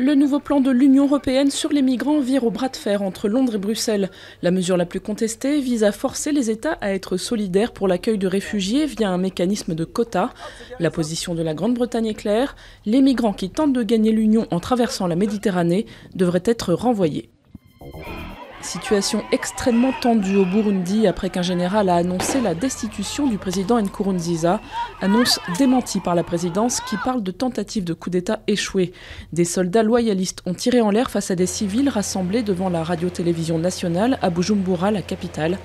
Le nouveau plan de l'Union européenne sur les migrants vire au bras de fer entre Londres et Bruxelles. La mesure la plus contestée vise à forcer les États à être solidaires pour l'accueil de réfugiés via un mécanisme de quotas. La position de la Grande-Bretagne est claire, les migrants qui tentent de gagner l'Union en traversant la Méditerranée devraient être renvoyés. Situation extrêmement tendue au Burundi après qu'un général a annoncé la destitution du président Nkurunziza, annonce démentie par la présidence qui parle de tentative de coup d'État échouée. Des soldats loyalistes ont tiré en l'air face à des civils rassemblés devant la radio-télévision nationale à Bujumbura, la capitale.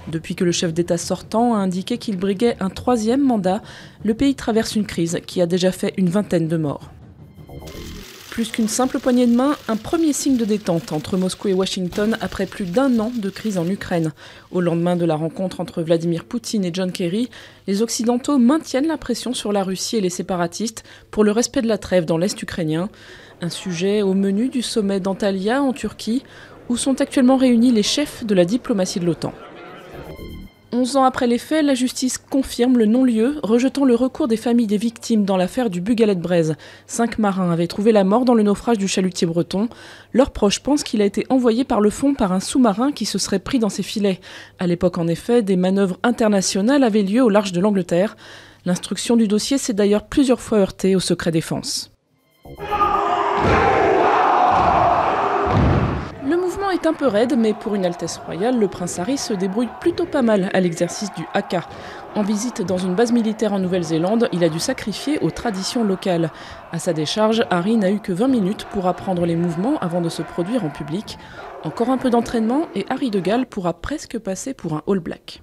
Depuis que le chef d'État sortant a indiqué qu'il briguait un troisième mandat, le pays traverse une crise qui a déjà fait une vingtaine de morts. Plus qu'une simple poignée de main, un premier signe de détente entre Moscou et Washington après plus d'un an de crise en Ukraine. Au lendemain de la rencontre entre Vladimir Poutine et John Kerry, les Occidentaux maintiennent la pression sur la Russie et les séparatistes pour le respect de la trêve dans l'Est ukrainien. Un sujet au menu du sommet d'Antalya en Turquie, où sont actuellement réunis les chefs de la diplomatie de l'OTAN. 11 ans après les faits, la justice confirme le non-lieu, rejetant le recours des familles des victimes dans l'affaire du Bugalet-Braise. 5 marins avaient trouvé la mort dans le naufrage du chalutier breton. Leurs proches pensent qu'il a été envoyé par le fond par un sous-marin qui se serait pris dans ses filets. À l'époque, en effet, des manœuvres internationales avaient lieu au large de l'Angleterre. L'instruction du dossier s'est d'ailleurs plusieurs fois heurtée au secret défense. Le mouvement est un peu raide, mais pour une Altesse royale, le prince Harry se débrouille plutôt pas mal à l'exercice du haka. En visite dans une base militaire en Nouvelle-Zélande, il a dû sacrifier aux traditions locales. À sa décharge, Harry n'a eu que 20 minutes pour apprendre les mouvements avant de se produire en public. Encore un peu d'entraînement et Harry de Galles pourra presque passer pour un All Black.